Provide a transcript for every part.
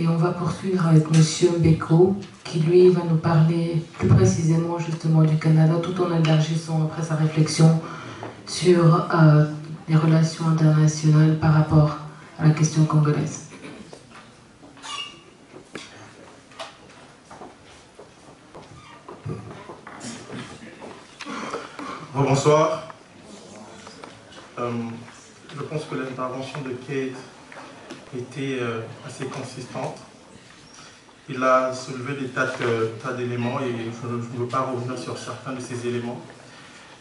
et on va poursuivre avec M. Mbeko, qui lui va nous parler plus précisément justement du Canada, tout en élargissant après sa réflexion sur les relations internationales par rapport à la question congolaise. Bonsoir. Je pense que l'intervention de Kate était assez consistante. Il a soulevé des tas d'éléments et je ne veux pas revenir sur certains de ces éléments.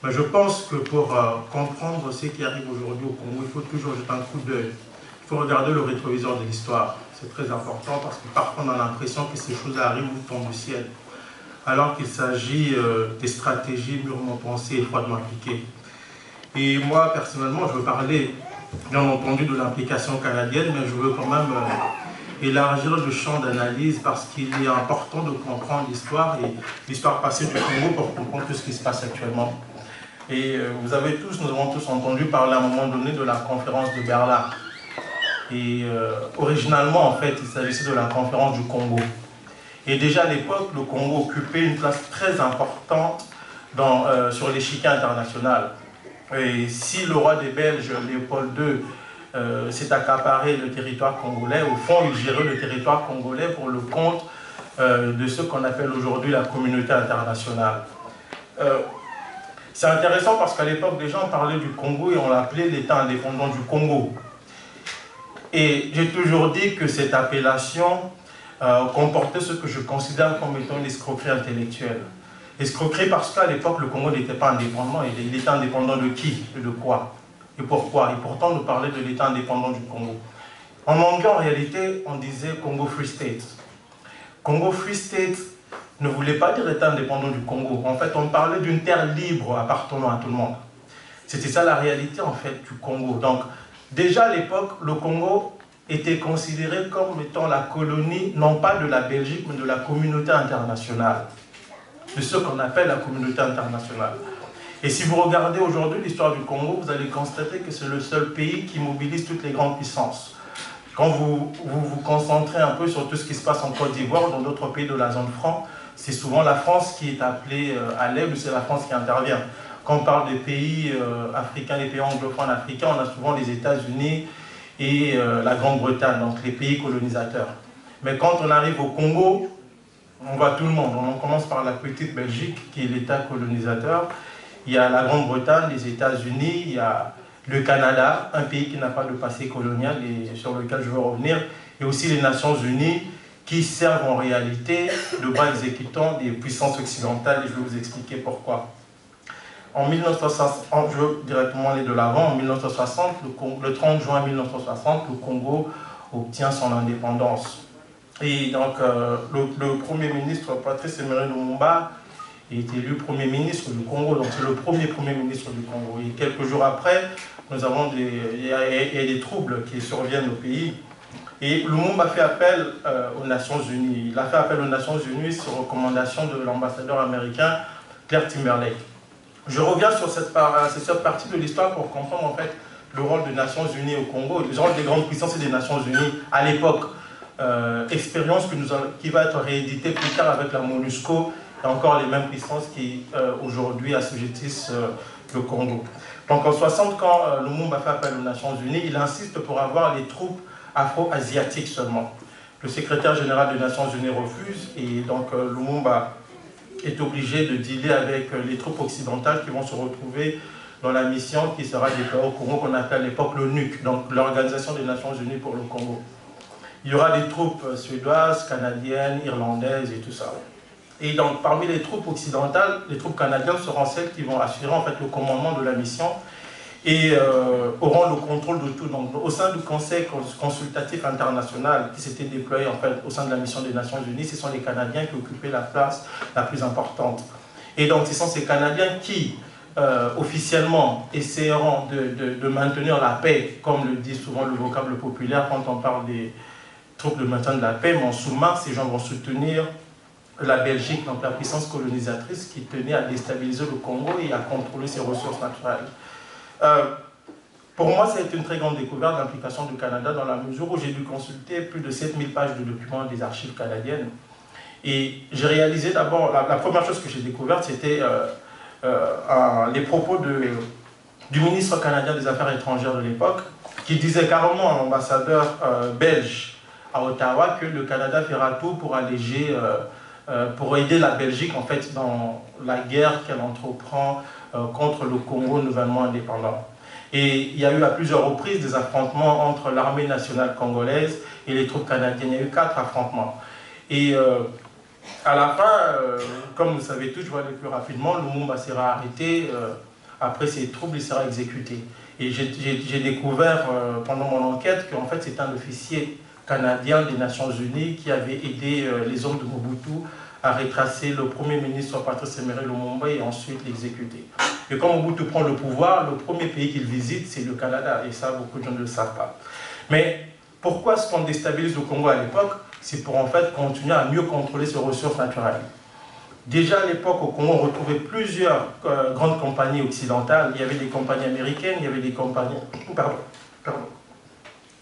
Mais je pense que pour comprendre ce qui arrive aujourd'hui au Congo, il faut toujours jeter un coup d'œil. Il faut regarder le rétroviseur de l'histoire. C'est très important parce que parfois on a l'impression que ces choses arrivent ou tombent du ciel, alors qu'il s'agit des stratégies mûrement pensées et froidement appliquées. Et moi, personnellement, je veux parler, bien entendu, de l'implication canadienne, mais je veux quand même élargir le champ d'analyse parce qu'il est important de comprendre l'histoire et l'histoire passée du Congo pour comprendre tout ce qui se passe actuellement. Et nous avons tous entendu parler à un moment donné de la conférence de Berlin. Et originalement, en fait, il s'agissait de la conférence du Congo. Et déjà à l'époque, le Congo occupait une place très importante sur l'échiquier international. Et si le roi des Belges, Léopold II, s'est accaparé le territoire congolais, au fond, il gérait le territoire congolais pour le compte de ce qu'on appelle aujourd'hui la communauté internationale. C'est intéressant parce qu'à l'époque, les gens parlaient du Congo et on l'appelait l'État indépendant du Congo. Et j'ai toujours dit que cette appellation comportait ce que je considère comme étant une escroquerie intellectuelle. Escroquerie parce qu'à l'époque, le Congo n'était pas indépendant. Il était indépendant de qui et de quoi et pourquoi? Et pourtant, nous parlait de l'État indépendant du Congo. En anglais, en réalité, on disait Congo Free State. Congo Free State ne voulait pas dire État indépendant du Congo. En fait, on parlait d'une terre libre appartenant à tout le monde. C'était ça la réalité, en fait, du Congo. Donc, déjà à l'époque, le Congo était considéré comme étant la colonie, non pas de la Belgique, mais de la communauté internationale. De ce qu'on appelle la communauté internationale. Et si vous regardez aujourd'hui l'histoire du Congo, vous allez constater que c'est le seul pays qui mobilise toutes les grandes puissances. Quand vous vous concentrez un peu sur tout ce qui se passe en Côte d'Ivoire, dans d'autres pays de la zone franc, c'est souvent la France qui est appelée à l'aide, ou c'est la France qui intervient. Quand on parle des pays africains, des pays anglophones africains, on a souvent les États-Unis et la Grande-Bretagne, donc les pays colonisateurs. Mais quand on arrive au Congo, on voit tout le monde. On commence par la petite Belgique, qui est l'État colonisateur. Il y a la Grande-Bretagne, les États-Unis, il y a le Canada, un pays qui n'a pas de passé colonial et sur lequel je veux revenir, et aussi les Nations Unies, qui servent en réalité de bras exécutants des puissances occidentales, et je vais vous expliquer pourquoi. En 1960, je veux directement aller de l'avant, en 1960, le 30 juin 1960, le Congo obtient son indépendance. Et donc, le Premier ministre Patrice Emery Lumumba est élu Premier ministre du Congo, donc c'est le Premier ministre du Congo. Et quelques jours après, il y a des troubles qui surviennent au pays. Et Lumumba fait appel aux Nations Unies. Il a fait appel aux Nations Unies sur recommandation de l'ambassadeur américain Claire Timberlake. Je reviens sur cette partie de l'histoire pour comprendre en fait le rôle des Nations Unies au Congo, le rôle des grandes puissances et des Nations Unies à l'époque. Expérience qui va être rééditée plus tard avec la MONUSCO et encore les mêmes puissances qui aujourd'hui assujettissent le Congo. Donc en 60, quand Lumumba fait appel aux Nations Unies, il insiste pour avoir les troupes afro-asiatiques seulement. Le secrétaire général des Nations Unies refuse et donc Lumumba est obligé de dealer avec les troupes occidentales qui vont se retrouver dans la mission qui sera déployée au Congo, qu'on appelle à l'époque l'ONUC, donc l'Organisation des Nations Unies pour le Congo. Il y aura des troupes suédoises, canadiennes, irlandaises et tout ça. Et donc, parmi les troupes occidentales, les troupes canadiennes seront celles qui vont assurer en fait le commandement de la mission et auront le contrôle de tout. Donc, au sein du Conseil consultatif international qui s'était déployé en fait au sein de la mission des Nations Unies, ce sont les Canadiens qui occupaient la place la plus importante. Et donc, ce sont ces Canadiens qui officiellement essaieront de maintenir la paix, comme le dit souvent le vocable populaire quand on parle des troupes de maintien de la paix, mais en sous-main, ces gens vont soutenir la Belgique, donc la puissance colonisatrice qui tenait à déstabiliser le Congo et à contrôler ses ressources naturelles. Pour moi, ça a été une très grande découverte de l'implication du Canada dans la mesure où j'ai dû consulter plus de 7000 pages de documents des archives canadiennes. Et j'ai réalisé d'abord, la première chose que j'ai découverte, c'était les propos du ministre canadien des Affaires étrangères de l'époque, qui disait carrément à l'ambassadeur belge à Ottawa que le Canada fera tout pour alléger, pour aider la Belgique en fait dans la guerre qu'elle entreprend contre le Congo nouvellement indépendant. Et il y a eu à plusieurs reprises des affrontements entre l'armée nationale congolaise et les troupes canadiennes. Il y a eu 4 affrontements. Et à la fin, comme vous savez tous, je vois le plus rapidement, Lumumba sera arrêté. Après ses troubles, il sera exécuté. Et j'ai découvert pendant mon enquête qu'en fait c'est un officier canadien des Nations Unies qui avait aidé les hommes de Mobutu à retracer le premier ministre Patrice Emery Lumumba et ensuite l'exécuter. Et quand Mobutu prend le pouvoir, le premier pays qu'il visite, c'est le Canada. Et ça, beaucoup de gens ne le savent pas. Mais pourquoi est-ce qu'on déstabilise le Congo à l'époque? C'est pour en fait continuer à mieux contrôler ses ressources naturelles. Déjà à l'époque, au Congo, on retrouvait plusieurs grandes compagnies occidentales. Il y avait des compagnies américaines, il y avait des compagnies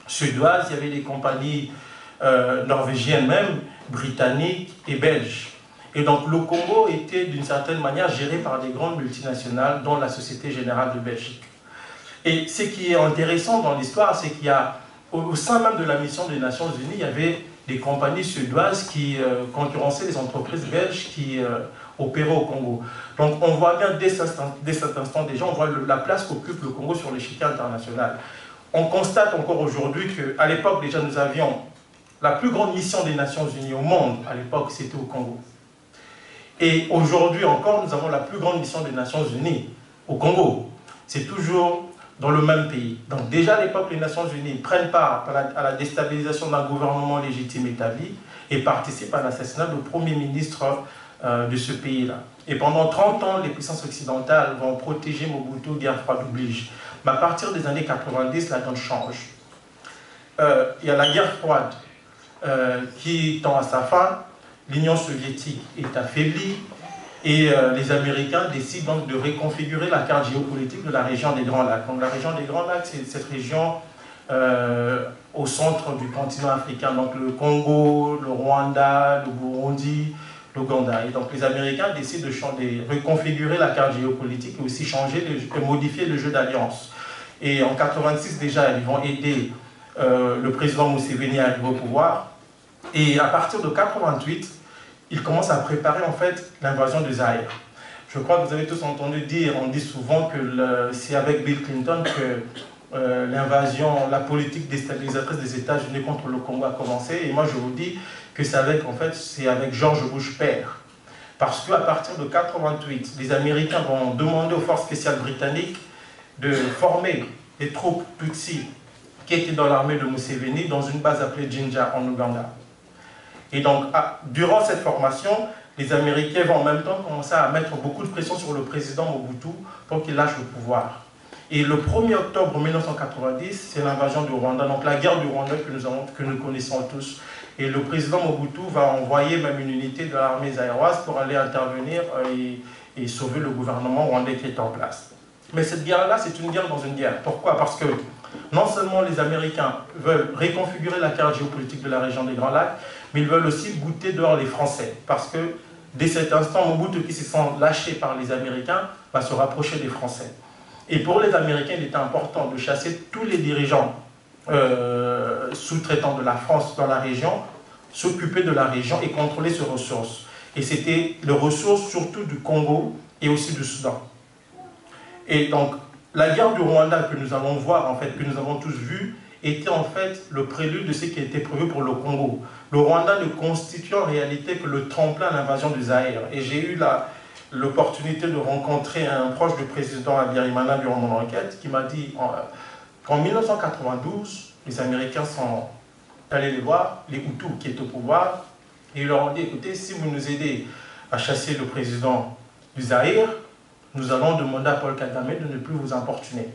suédoises, il y avait des compagnies norvégiennes même, britanniques et belges. Et donc le Congo était d'une certaine manière géré par des grandes multinationales, dont la Société Générale de Belgique. Et ce qui est intéressant dans l'histoire, c'est qu'il y a, au sein même de la mission des Nations Unies, il y avait des compagnies suédoises qui concurrençaient les entreprises belges qui opéraient au Congo. Donc on voit bien dès cet instant déjà, on voit la place qu'occupe le Congo sur l'échiquier international. On constate encore aujourd'hui qu'à l'époque déjà nous avions la plus grande mission des Nations Unies au monde, à l'époque c'était au Congo. Et aujourd'hui encore nous avons la plus grande mission des Nations Unies au Congo. C'est toujours dans le même pays. Donc déjà à l'époque, les Nations Unies prennent part à la déstabilisation d'un gouvernement légitime établi et participent à l'assassinat du Premier ministre de ce pays-là. Et pendant 30 ans, les puissances occidentales vont protéger Mobutu, guerre froide oblige. Mais à partir des années 90, la donne change. Il y a la guerre froide qui tend à sa fin, l'Union soviétique est affaiblie, et les Américains décident donc de reconfigurer la carte géopolitique de la région des Grands Lacs. Donc la région des Grands Lacs, c'est cette région au centre du continent africain, donc le Congo, le Rwanda, le Burundi, l'Ouganda. Et donc les Américains décident de reconfigurer la carte géopolitique et aussi modifier le jeu d'alliance. Et en 1986 déjà, ils vont aider le président Museveni à arriver au pouvoir. Et à partir de 1988, il commence à préparer en fait l'invasion du Zaïre. Je crois que vous avez tous entendu dire, on dit souvent que c'est avec Bill Clinton que l'invasion, la politique déstabilisatrice des États-Unis contre le Congo a commencé. Et moi je vous dis que c'est avec George Bush père. Parce qu'à partir de 1988, les Américains vont demander aux forces spéciales britanniques de former des troupes Tutsi qui étaient dans l'armée de Museveni dans une base appelée Jinja en Ouganda. Et donc, durant cette formation, les Américains vont en même temps commencer à mettre beaucoup de pression sur le président Mobutu pour qu'il lâche le pouvoir. Et le 1er octobre 1990, c'est l'invasion du Rwanda, donc la guerre du Rwanda que nous connaissons tous. Et le président Mobutu va envoyer même une unité de l'armée zaïroise pour aller intervenir et sauver le gouvernement rwandais qui est en place. Mais cette guerre-là, c'est une guerre dans une guerre. Pourquoi? Parce que non seulement les Américains veulent reconfigurer la carte géopolitique de la région des Grands Lacs, mais ils veulent aussi bouter dehors les Français. Parce que dès cet instant, Mobutu, qui se sent lâché par les Américains, va se rapprocher des Français. Et pour les Américains, il était important de chasser tous les dirigeants sous-traitants de la France dans la région, s'occuper de la région et contrôler ses ressources. Et c'était les ressources surtout du Congo et aussi du Soudan. Et donc, la guerre du Rwanda que nous allons voir, en fait, que nous avons tous vu, était en fait le prélude de ce qui était prévu pour le Congo. Le Rwanda ne constitue en réalité que le tremplin à l'invasion du Zaïre. Et j'ai eu l'opportunité de rencontrer un proche du président Habyarimana durant mon enquête qui m'a dit qu'en 1992, les Américains sont allés les voir, les Hutus qui étaient au pouvoir, et ils leur ont dit, écoutez, si vous nous aidez à chasser le président du Zaïre, nous allons demander à Paul Kagame de ne plus vous importuner.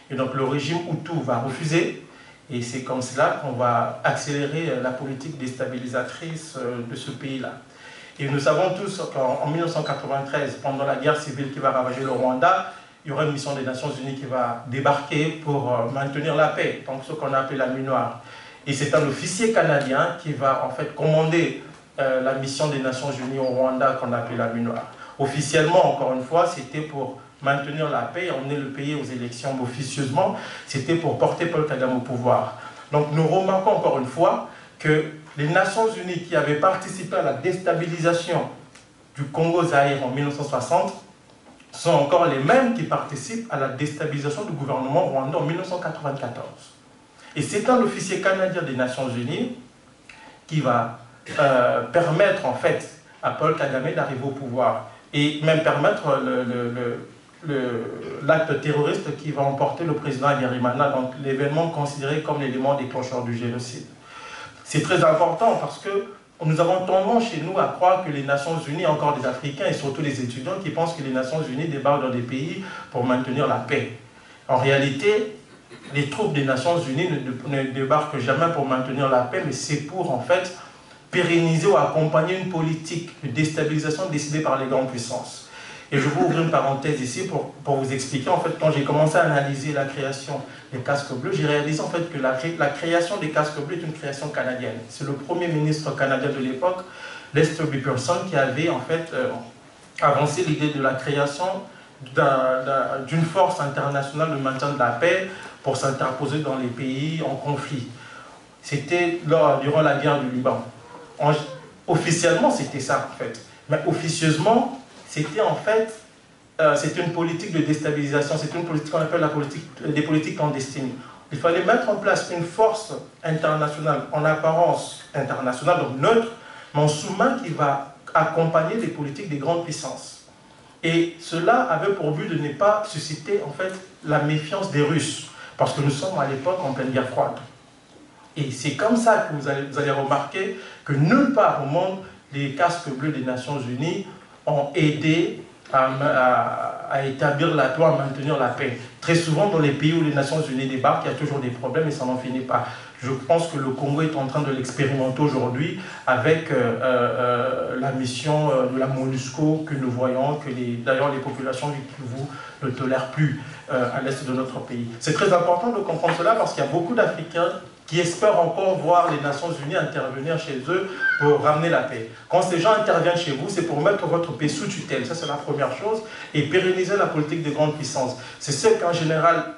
Et donc le régime Hutu va refuser, et c'est comme cela qu'on va accélérer la politique déstabilisatrice de ce pays-là. Et nous savons tous qu'en 1993, pendant la guerre civile qui va ravager le Rwanda, il y aura une mission des Nations Unies qui va débarquer pour maintenir la paix, donc ce qu'on appelle la nuit noire. Et c'est un officier canadien qui va en fait commander la mission des Nations Unies au Rwanda qu'on appelle la nuit noire. Officiellement, encore une fois, c'était pour maintenir la paix et emmener le pays aux élections. Mais officieusement, c'était pour porter Paul Kagame au pouvoir. Donc nous remarquons encore une fois que les Nations Unies qui avaient participé à la déstabilisation du Congo-Zaïre en 1960 sont encore les mêmes qui participent à la déstabilisation du gouvernement rwandais en 1994. Et c'est un officier canadien des Nations Unies qui va permettre en fait à Paul Kagame d'arriver au pouvoir et même permettre l'acte terroriste qui va emporter le président Habyarimana, donc l'événement considéré comme l'élément déclencheur du génocide. C'est très important parce que nous avons tendance chez nous à croire que les Nations Unies, encore des Africains et surtout les étudiants qui pensent que les Nations Unies débarquent dans des pays pour maintenir la paix. En réalité, les troupes des Nations Unies ne débarquent jamais pour maintenir la paix, mais c'est pour en fait pérenniser ou accompagner une politique de déstabilisation décidée par les grandes puissances. Et je vais ouvrir une parenthèse ici pour vous expliquer, en fait, quand j'ai commencé à analyser la création des casques bleus, j'ai réalisé en fait que la création des casques bleus est une création canadienne. C'est le premier ministre canadien de l'époque, Lester B. Pearson, qui avait en fait avancé l'idée de la création d'une force internationale de maintien de la paix pour s'interposer dans les pays en conflit. C'était durant la guerre du Liban. Officiellement, c'était ça en fait. Mais officieusement, c'était en fait c'était une politique de déstabilisation, c'était une politique qu'on appelle des politiques clandestines. Il fallait mettre en place une force internationale, en apparence internationale, donc neutre, mais en sous-main qui va accompagner les politiques des grandes puissances. Et cela avait pour but de ne pas susciter en fait la méfiance des Russes, parce que nous sommes à l'époque en pleine guerre froide. Et c'est comme ça que vous allez remarquer que nulle part au monde, les casques bleus des Nations Unies ont aidé à établir la paix, à maintenir la paix. Très souvent, dans les pays où les Nations Unies débarquent, il y a toujours des problèmes et ça n'en finit pas. Je pense que le Congo est en train de l'expérimenter aujourd'hui avec la mission de la MONUSCO que nous voyons, que d'ailleurs les populations du Kivu ne tolèrent plus à l'est de notre pays. C'est très important de comprendre cela parce qu'il y a beaucoup d'Africains qui espèrent encore voir les Nations Unies intervenir chez eux pour ramener la paix. Quand ces gens interviennent chez vous, c'est pour mettre votre paix sous tutelle, ça c'est la première chose, et pérenniser la politique des grandes puissances. C'est ce qu'en général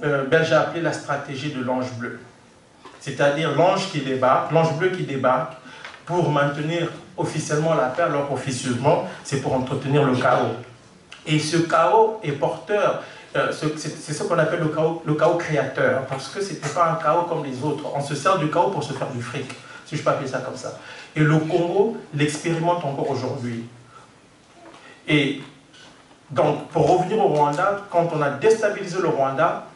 Belge a appelé la stratégie de l'ange bleu. C'est-à-dire l'ange bleu qui débarque pour maintenir officiellement la paix, alors officieusement, c'est pour entretenir le chaos. Et ce chaos est porteur, c'est ce qu'on appelle le chaos créateur, parce que ce n'était pas un chaos comme les autres. On se sert du chaos pour se faire du fric, si je peux appeler ça comme ça. Et le Congo l'expérimente encore aujourd'hui. Et donc, pour revenir au Rwanda, quand on a déstabilisé le Rwanda,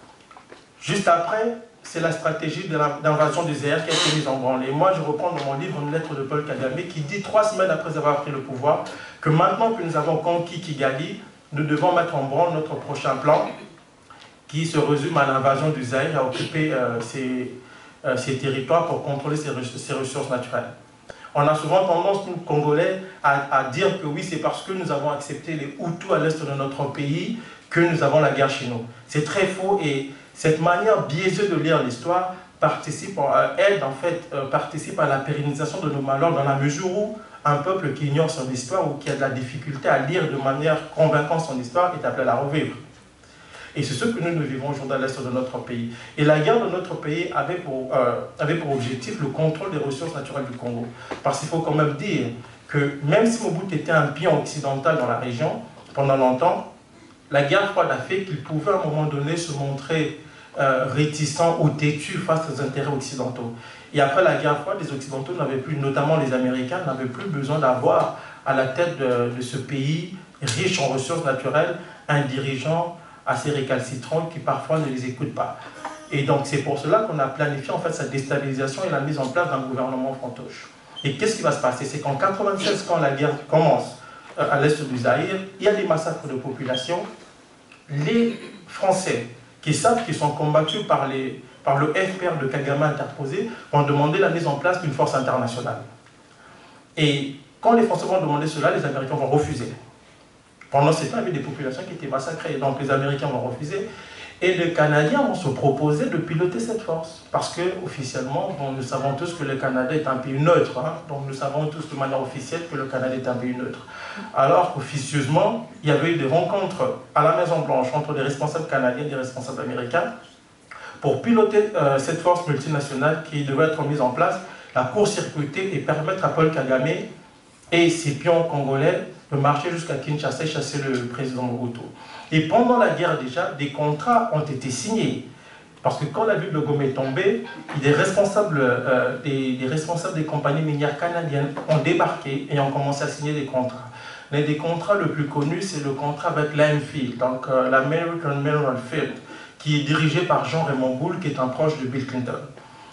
juste après, c'est la stratégie d'invasion du Zaïre qui a été mise en branle. Et moi, je reprends dans mon livre une lettre de Paul Kagame qui dit 3 semaines après avoir pris le pouvoir que maintenant que nous avons conquis Kigali, nous devons mettre en branle notre prochain plan qui se résume à l'invasion du Zaïre, à occuper ces territoires pour contrôler ses ressources naturelles. On a souvent tendance, nous, Congolais, à dire que oui, c'est parce que nous avons accepté les Hutus à l'est de notre pays que nous avons la guerre chez nous. C'est très faux et cette manière biaisée de lire l'histoire participe à la pérennisation de nos malheurs dans la mesure où un peuple qui ignore son histoire ou qui a de la difficulté à lire de manière convaincante son histoire est appelé à la revivre. Et c'est ce que nous vivons aujourd'hui à l'est de notre pays. Et la guerre de notre pays avait pour objectif le contrôle des ressources naturelles du Congo. Parce qu'il faut quand même dire que même si Mobutu était un pion occidental dans la région, pendant longtemps, la guerre froide a fait qu'il pouvait à un moment donné se montrer réticent ou têtu face aux intérêts occidentaux. Et après la guerre froide, les Occidentaux n'avaient plus, notamment les Américains, n'avaient plus besoin d'avoir à la tête de ce pays riche en ressources naturelles un dirigeant assez récalcitrant qui parfois ne les écoute pas. Et donc c'est pour cela qu'on a planifié en fait sa déstabilisation et la mise en place d'un gouvernement fantoche. Et qu'est-ce qui va se passer? C'est qu'en 1996, quand la guerre commence à l'est du Zaïre, il y a des massacres de population. Les Français qui savent qu'ils sont combattus par le FPR de Kagame interposé, vont demander la mise en place d'une force internationale. Et quand les Français vont demander cela, les Américains vont refuser. Pendant ce temps, il y avait des populations qui étaient massacrées. Donc les Américains vont refuser. Et les Canadiens vont se proposer de piloter cette force. Parce que officiellement, bon, nous savons tous que le Canada est un pays neutre. Hein. Donc nous savons tous de manière officielle que le Canada est un pays neutre. Alors qu'officieusement, il y avait eu des rencontres à la Maison-Blanche entre des responsables canadiens et des responsables américains pour piloter cette force multinationale qui devait être mise en place, la court-circuiter et permettre à Paul Kagame et ses pions congolais de marcher jusqu'à Kinshasa et chasser le président Mobutu. Et pendant la guerre déjà, des contrats ont été signés. Parce que quand la ville de Goma est tombée, des responsables des compagnies minières canadiennes ont débarqué et ont commencé à signer des contrats. L'un des contrats le plus connus, c'est le contrat avec l'AMFIELD, donc l'American Mineral Field, qui est dirigé par Jean Raymond Gould, qui est un proche de Bill Clinton.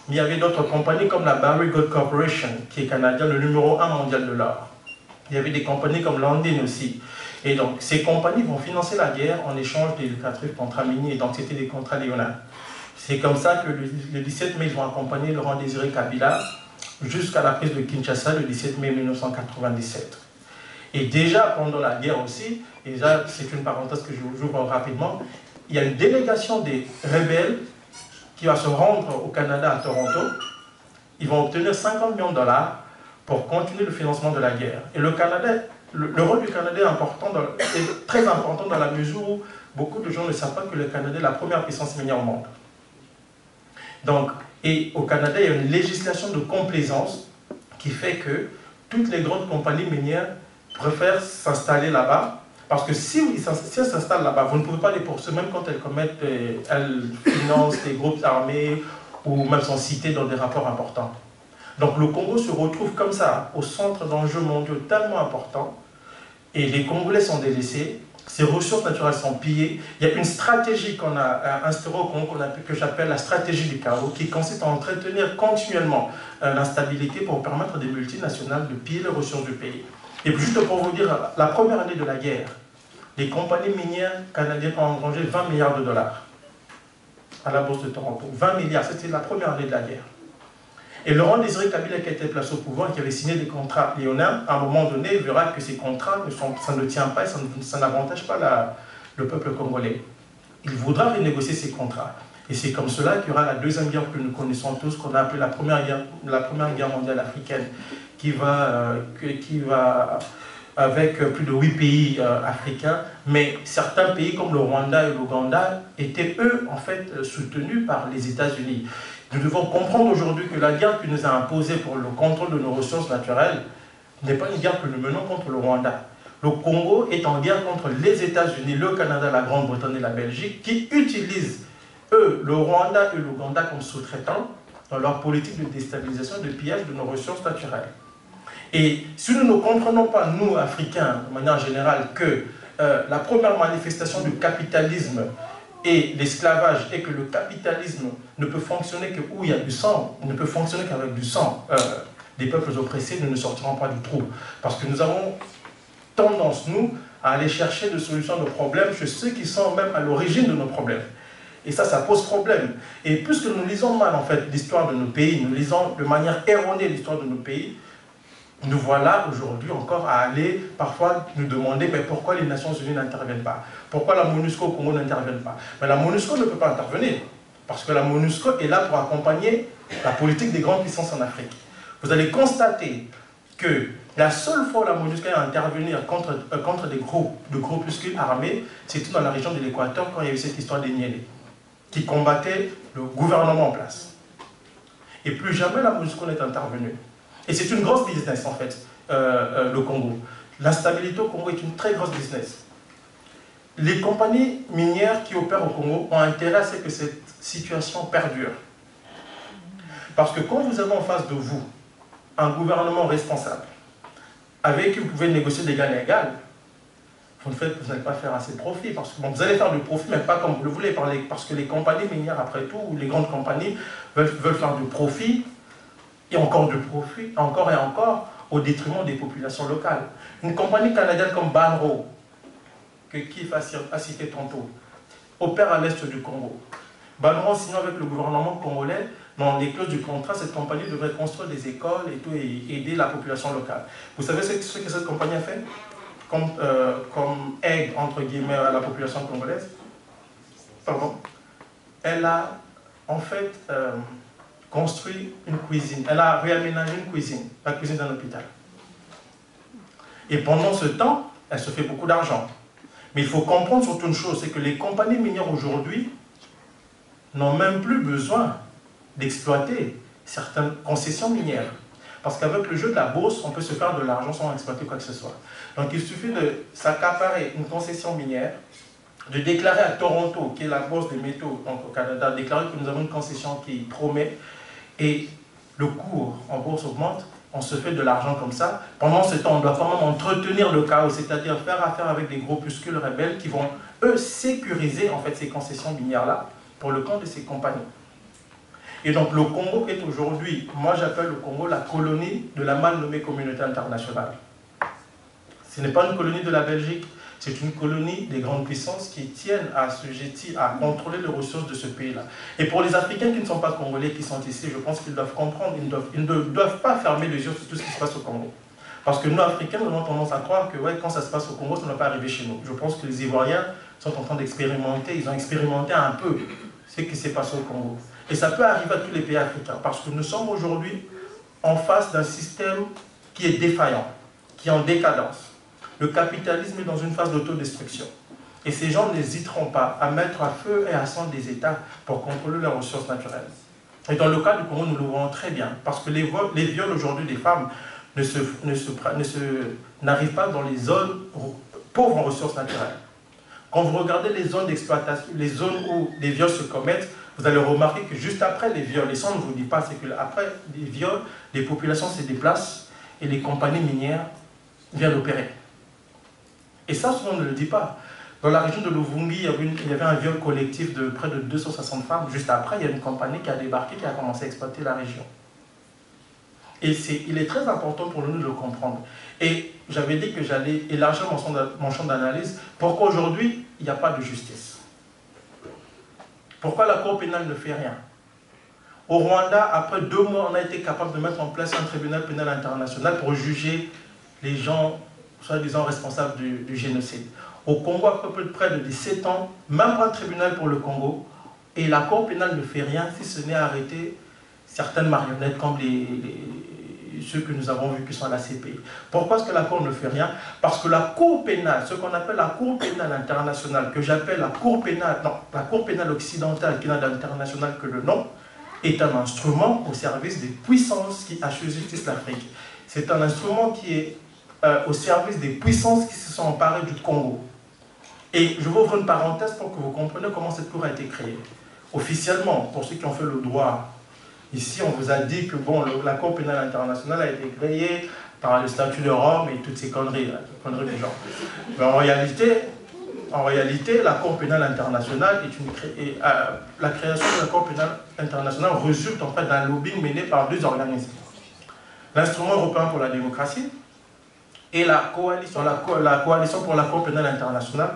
Mais il y avait d'autres compagnies comme la Barrick Gold Corporation, qui est canadien, le numéro 1 mondial de l'or. Il y avait des compagnies comme Lundin aussi. Et donc, ces compagnies vont financer la guerre en échange des lucratifs contrats miniers. Donc, c'était des contrats léonins. C'est comme ça que le 17 mai, ils vont accompagner Laurent Désiré Kabila jusqu'à la prise de Kinshasa le 17 mai 1997. Et déjà, pendant la guerre aussi, et déjà, c'est une parenthèse que j'ouvre rapidement, il y a une délégation des rebelles qui va se rendre au Canada, à Toronto. Ils vont obtenir 50 millions de dollars pour continuer le financement de la guerre. Et le Canada, le rôle du Canada est très important dans la mesure où beaucoup de gens ne savent pas que le Canada est la première puissance minière au monde. Donc, et au Canada, il y a une législation de complaisance qui fait que toutes les grandes compagnies minières préfèrent s'installer là-bas. Parce que si elles s'installent là-bas, vous ne pouvez pas les poursuivre, même quand elles financent des groupes armés ou même sont citées dans des rapports importants. Donc le Congo se retrouve comme ça, au centre d'enjeux mondiaux tellement importants, et les Congolais sont délaissés, ces ressources naturelles sont pillées. Il y a une stratégie qu'on a instaurée au Congo, que j'appelle la stratégie du chaos, qui consiste à entretenir continuellement l'instabilité pour permettre à des multinationales de piller les ressources du pays. Et puis juste pour vous dire, la première année de la guerre, les compagnies minières canadiennes ont engrangé 20 milliards de dollars à la bourse de Toronto. 20 milliards, c'était la première année de la guerre. Et Laurent Désiré Kabila, qui a été placé au pouvoir, qui avait signé des contrats léonins, à un moment donné, il verra que ces contrats, ça ne tient pas et ça n'avantage pas le peuple congolais. Il voudra renégocier ces contrats. Et c'est comme cela qu'il y aura la deuxième guerre que nous connaissons tous, qu'on a appelée la première guerre mondiale africaine, qui va avec plus de 8 pays africains, mais certains pays comme le Rwanda et l'Ouganda étaient eux en fait soutenus par les États-Unis. Nous devons comprendre aujourd'hui que la guerre qui nous a imposée pour le contrôle de nos ressources naturelles n'est pas une guerre que nous menons contre le Rwanda. Le Congo est en guerre contre les États-Unis, le Canada, la Grande-Bretagne et la Belgique, qui utilisent, eux, le Rwanda et l'Ouganda comme sous-traitants dans leur politique de déstabilisation et de pillage de nos ressources naturelles. Et si nous ne comprenons pas, nous, Africains, de manière générale, que la première manifestation du capitalisme et l'esclavage est que le capitalisme ne peut fonctionner que où il y a du sang, ne peut fonctionner qu'avec du sang des peuples oppressés, nous ne sortirons pas du trou. Parce que nous avons tendance, nous, à aller chercher des solutions à nos problèmes chez ceux qui sont même à l'origine de nos problèmes. Et ça pose problème. Et puisque nous lisons mal, en fait, l'histoire de nos pays, nous lisons de manière erronée l'histoire de nos pays, nous voilà aujourd'hui encore à aller parfois nous demander mais pourquoi les Nations Unies n'interviennent pas, pourquoi la MONUSCO au Congo n'intervient pas. Mais la MONUSCO ne peut pas intervenir, parce que la MONUSCO est là pour accompagner la politique des grandes puissances en Afrique. Vous allez constater que la seule fois où la MONUSCO a intervenir contre des groupuscules armés, c'était dans la région de l'Équateur quand il y a eu cette histoire des Niélé, qui combattaient le gouvernement en place. Et plus jamais la MONUSCO n'est intervenue. Et c'est une grosse business en fait, le Congo. L'instabilité au Congo est une très grosse business. Les compagnies minières qui opèrent au Congo ont intérêt à ce que cette situation perdure. Parce que quand vous avez en face de vous un gouvernement responsable, avec qui vous pouvez négocier d'égal à égal, vous n'allez pas faire assez de profit. Parce que bon, vous allez faire du profit, mais pas comme vous le voulez, parce que les compagnies minières, après tout, ou les grandes compagnies, veulent faire du profit, et encore du profit, encore et encore, au détriment des populations locales. Une compagnie canadienne comme Banro, que Kif a cité tantôt, opère à l'est du Congo. Banro, sinon avec le gouvernement congolais, dans les clauses du contrat, cette compagnie devrait construire des écoles et tout, et aider la population locale. Vous savez ce que cette compagnie a fait? comme aide, entre guillemets, à la population congolaise, pardon, elle a en fait construit une cuisine. Elle a réaménagé une cuisine, la cuisine d'un hôpital. Et pendant ce temps, elle se fait beaucoup d'argent. Mais il faut comprendre surtout une chose, c'est que les compagnies minières aujourd'hui n'ont même plus besoin d'exploiter certaines concessions minières. Parce qu'avec le jeu de la bourse, on peut se faire de l'argent sans exploiter quoi que ce soit. Donc il suffit de s'accaparer une concession minière, de déclarer à Toronto, qui est la bourse des métaux donc au Canada, déclarer que nous avons une concession qui promet, et le cours en bourse augmente, on se fait de l'argent comme ça. Pendant ce temps, on doit quand même entretenir le chaos, c'est-à-dire faire affaire avec des groupuscules rebelles qui vont, eux, sécuriser en fait ces concessions minières-là pour le compte de ces compagnies. Et donc le Congo est aujourd'hui, moi j'appelle le Congo la colonie de la mal nommée communauté internationale. Ce n'est pas une colonie de la Belgique, c'est une colonie des grandes puissances qui tiennent à assujettir, à contrôler les ressources de ce pays-là. Et pour les Africains qui ne sont pas congolais, qui sont ici, je pense qu'ils doivent comprendre, ils ne doivent pas fermer les yeux sur tout ce qui se passe au Congo. Parce que nous, Africains, nous avons tendance à croire que ouais, quand ça se passe au Congo, ça ne va pas arriver chez nous. Je pense que les Ivoiriens sont en train d'expérimenter, ils ont expérimenté un peu ce qui s'est passé au Congo. Et ça peut arriver à tous les pays africains, parce que nous sommes aujourd'hui en face d'un système qui est défaillant, qui est en décadence. Le capitalisme est dans une phase d'autodestruction. Et ces gens n'hésiteront pas à mettre à feu et à sang des États pour contrôler leurs ressources naturelles. Et dans le cas du Congo, nous le voyons très bien, parce que les viols aujourd'hui des femmes n'arrivent pas dans les zones pauvres en ressources naturelles. Quand vous regardez les zones d'exploitation, les zones où les viols se commettent, vous allez remarquer que juste après les viols, et ça on ne vous dit pas, c'est qu'après les viols, les populations se déplacent et les compagnies minières viennent opérer. Et ça, on ne le dit pas. Dans la région de Luvungi, il y avait un viol collectif de près de 260 femmes. Juste après, il y a une compagnie qui a débarqué, qui a commencé à exploiter la région. Et il est très important pour nous de le comprendre. Et j'avais dit que j'allais élargir mon champ d'analyse. Pourquoi aujourd'hui, il n'y a pas de justice? Pourquoi la Cour pénale ne fait rien? Au Rwanda, après 2 mois, on a été capable de mettre en place un tribunal pénal international pour juger les gens soi-disant responsables du génocide. Au Congo, à peu près de 17 ans, même pas un tribunal pour le Congo, et la Cour pénale ne fait rien si ce n'est arrêter certaines marionnettes comme ceux que nous avons vus qui sont à la CPI. Pourquoi est-ce que la Cour ne fait rien? Parce que la Cour pénale, ce qu'on appelle la Cour pénale internationale, que j'appelle la Cour pénale occidentale, qui n'a d'international que le nom, est un instrument au service des puissances qui assujettissent l'Afrique. C'est un instrument qui est au service des puissances qui se sont emparées du Congo. Et je vous ouvre une parenthèse pour que vous compreniez comment cette cour a été créée. Officiellement, pour ceux qui ont fait le droit, ici on vous a dit que bon, la Cour pénale internationale a été créée par le statut de Rome et toutes ces conneries, conneries du genre. Mais en réalité, la Cour pénale internationale la création de la Cour pénale internationale résulte en fait d'un lobbying mené par 2 organismes. L'Instrument européen pour la démocratie et la coalition pour la Cour pénale internationale.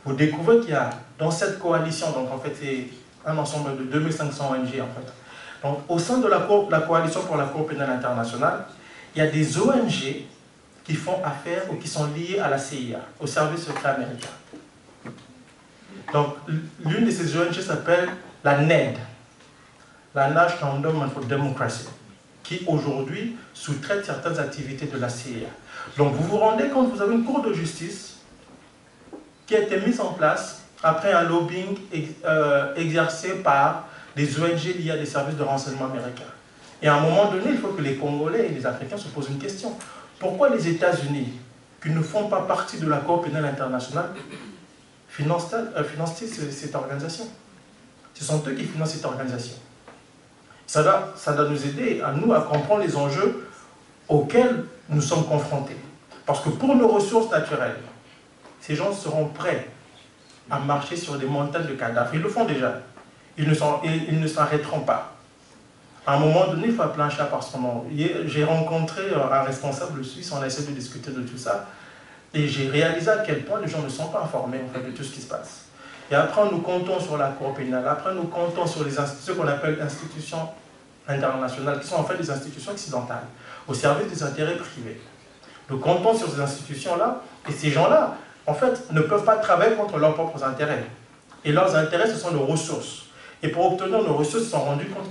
Vous découvrez qu'il y a dans cette coalition, donc en fait c'est un ensemble de 2500 ONG en fait. Donc au sein de la coalition pour la Cour pénale internationale, il y a des ONG qui font affaire ou qui sont liées à la CIA, au service secret américain. Donc l'une de ces ONG s'appelle la NED, la National Endowment for Democracy, qui aujourd'hui sous-traite certaines activités de la CIA. Donc vous vous rendez compte, vous avez une cour de justice qui a été mise en place après un lobbying exercé par des ONG liées à des services de renseignement américains. Et à un moment donné, il faut que les Congolais et les Africains se posent une question. Pourquoi les États-Unis, qui ne font pas partie de la Cour pénale internationale, financent-ils cette organisation? Ce sont eux qui financent cette organisation. Ça doit nous aider à nous à comprendre les enjeux auxquels nous sommes confrontés. Parce que pour nos ressources naturelles, ces gens seront prêts à marcher sur des montagnes de cadavres. Ils le font déjà. Ils ne s'arrêteront pas. À un moment donné, il faut appeler un chat par son nom. J'ai rencontré un responsable suisse, on a essayé de discuter de tout ça, et j'ai réalisé à quel point les gens ne sont pas informés en fait, de tout ce qui se passe. Et après, nous comptons sur la Cour pénale, après, nous comptons sur ce qu'on appelle institutions internationales, qui sont en fait des institutions occidentales, au service des intérêts privés. Nous comptons sur ces institutions-là Et ces gens-là, en fait, ne peuvent pas travailler contre leurs propres intérêts. Et leurs intérêts, ce sont nos ressources. Et pour obtenir nos ressources, ils se sont rendus compte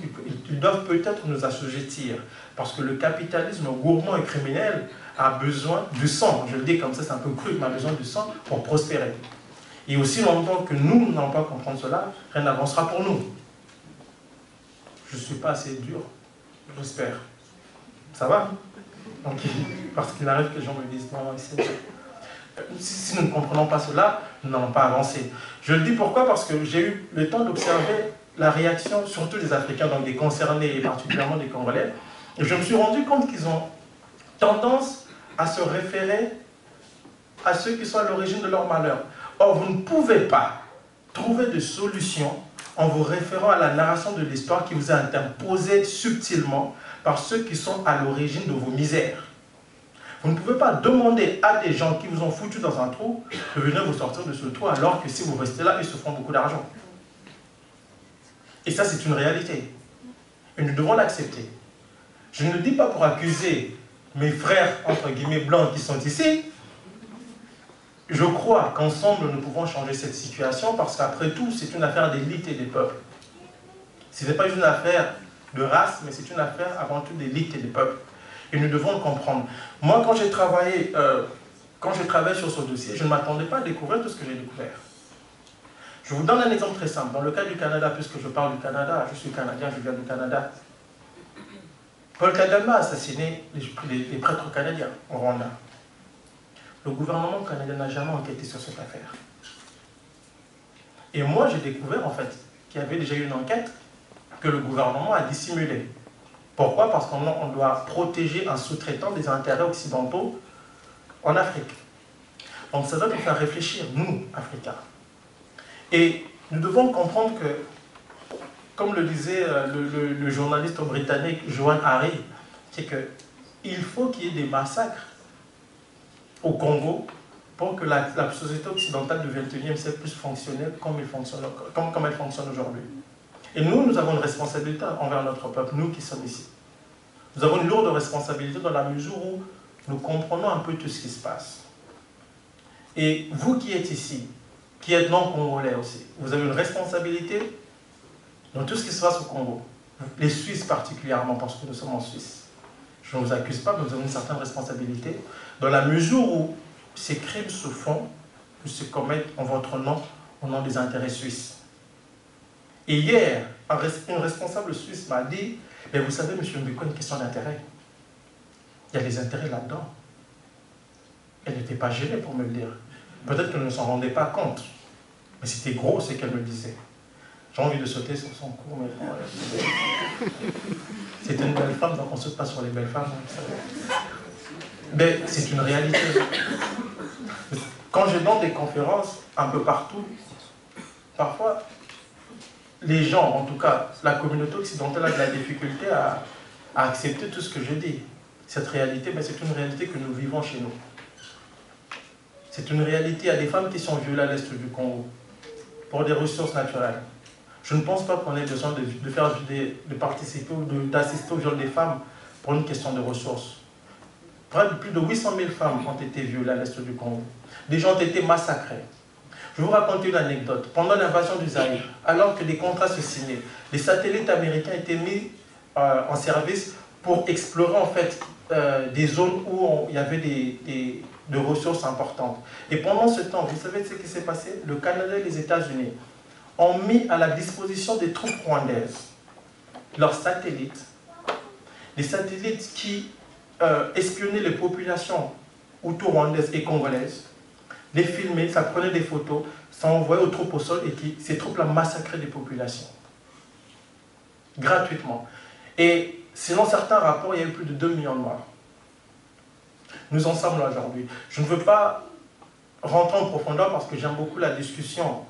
qu'ils doivent peut-être nous assujettir. Parce que le capitalisme gourmand et criminel a besoin du sang. Je le dis comme ça, c'est un peu cru, mais a besoin du sang pour prospérer. Et aussi longtemps que nous n'allons pas comprendre cela, rien n'avancera pour nous. Je ne suis pas assez dur, j'espère. Ça va? Donc, parce qu'il arrive que les gens me disent, non, si nous ne comprenons pas cela, nous n'allons pas avancer. Je le dis pourquoi? Parce que j'ai eu le temps d'observer la réaction, surtout des Africains, donc des concernés et particulièrement des Congolais. Et je me suis rendu compte qu'ils ont tendance à se référer à ceux qui sont à l'origine de leur malheur. Or, vous ne pouvez pas trouver de solution en vous référant à la narration de l'histoire qui vous a été imposée subtilement par ceux qui sont à l'origine de vos misères. Vous ne pouvez pas demander à des gens qui vous ont foutu dans un trou de venir vous sortir de ce trou alors que si vous restez là, ils se font beaucoup d'argent. Et ça, c'est une réalité. Et nous devons l'accepter. Je ne le dis pas pour accuser mes frères, entre guillemets, blancs qui sont ici. Je crois qu'ensemble, nous pouvons changer cette situation parce qu'après tout, c'est une affaire d'élite et des peuples. Ce n'est pas une affaire de race, mais c'est une affaire avant tout d'élite et des peuples. Et nous devons le comprendre. Moi, quand j'ai travaillé sur ce dossier, je ne m'attendais pas à découvrir tout ce que j'ai découvert. Je vous donne un exemple très simple. Dans le cas du Canada, puisque je parle du Canada, je suis Canadien, je viens du Canada. Paul Kagame a assassiné les prêtres canadiens au Rwanda. Le gouvernement canadien n'a jamais enquêté sur cette affaire. Et moi, j'ai découvert en fait qu'il y avait déjà eu une enquête que le gouvernement a dissimulée. Pourquoi? Parce qu'on doit protéger un sous-traitant des intérêts occidentaux en Afrique. Donc ça doit nous faire réfléchir, nous, Africains. Et nous devons comprendre que, comme le disait le journaliste britannique Joan Hari, c'est qu'il faut qu'il y ait des massacres au Congo pour que la société occidentale du XXIe siècle puisse fonctionner comme elle fonctionne aujourd'hui. Et nous avons une responsabilité envers notre peuple, nous qui sommes ici. Nous avons une lourde responsabilité dans la mesure où nous comprenons un peu tout ce qui se passe. Et vous qui êtes ici, qui êtes non-congolais aussi, vous avez une responsabilité dans tout ce qui se passe au Congo. Les Suisses particulièrement, parce que nous sommes en Suisse. Je ne vous accuse pas, mais vous avez une certaine responsabilité dans la mesure où ces crimes se font, se commettent en votre nom, au nom des intérêts suisses. Et hier, un responsable suisse m'a dit, mais vous savez, M. Mbeko, une question d'intérêt. Il y a des intérêts là-dedans. Elle n'était pas gênée pour me le dire. Peut-être qu'elle ne s'en rendait pas compte. Mais c'était gros ce qu'elle me disait. J'ai envie de sauter sur son cou, mais c'est une belle femme, donc on ne saute pas sur les belles femmes. Mais c'est une réalité. Quand je donne des conférences un peu partout, parfois, les gens, en tout cas, la communauté occidentale a de la difficulté à accepter tout ce que je dis. Cette réalité, mais c'est une réalité que nous vivons chez nous. C'est une réalité, il y a des femmes qui sont violées à l'est du Congo pour des ressources naturelles. Je ne pense pas qu'on ait besoin de participer ou d'assister au viol des femmes pour une question de ressources. Plus de 800 000 femmes ont été violées à l'est du Congo. Des gens ont été massacrés. Je vais vous raconter une anecdote. Pendant l'invasion du Zaïre, alors que des contrats se signaient, les satellites américains étaient mis en service pour explorer en fait des zones où il y avait de ressources importantes. Et pendant ce temps, vous savez ce qui s'est passé? Le Canada et les États-Unis ont mis à la disposition des troupes rwandaises leurs satellites, des satellites qui espionnaient les populations hutu-rwandaises et congolaises, les filmer, ça prenait des photos, ça envoyait aux troupes au sol et ces troupes-là massacraient des populations. Gratuitement. Et selon certains rapports, il y a eu plus de 2 millions de morts. Nous en sommes là aujourd'hui. Je ne veux pas rentrer en profondeur parce que j'aime beaucoup la discussion.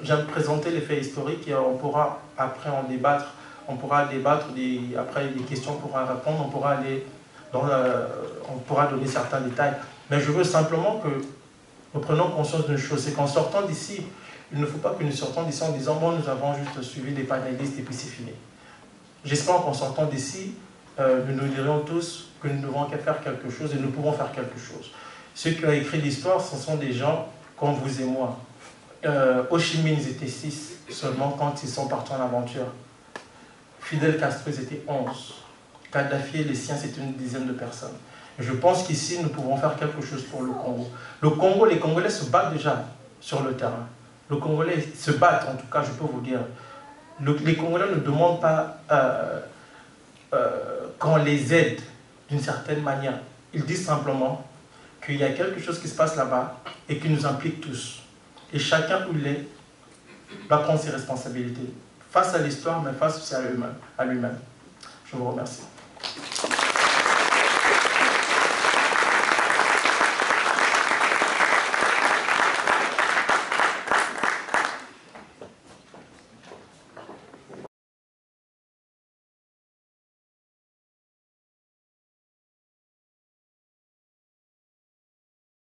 J'aime présenter les faits historiques et on pourra après en débattre. On pourra débattre, après des questions, on pourra répondre, on pourra aller on pourra donner certains détails. Mais je veux simplement que nous prenons conscience d'une chose, c'est qu'en sortant d'ici, il ne faut pas que nous sortons d'ici en disant bon, nous avons juste suivi des panélistes et puis c'est fini. J'espère qu'en sortant d'ici, nous nous dirons tous que nous devons faire quelque chose et nous pouvons faire quelque chose. Ceux qui ont écrit l'histoire, ce sont des gens comme vous et moi. Ho Chi Minh, ils étaient 6 seulement quand ils sont partis en aventure. Fidel Castro, ils étaient 11. Kadhafi et les siens, c'était une dizaine de personnes. Je pense qu'ici, nous pouvons faire quelque chose pour le Congo. Le Congo, les Congolais se battent déjà sur le terrain. Les Congolais se battent, en tout cas, je peux vous dire. Les Congolais ne demandent pas qu'on les aide d'une certaine manière. Ils disent simplement qu'il y a quelque chose qui se passe là-bas et qui nous implique tous. Et chacun où il est doit prendre ses responsabilités face à l'histoire, mais face aussi à lui-même. Je vous remercie.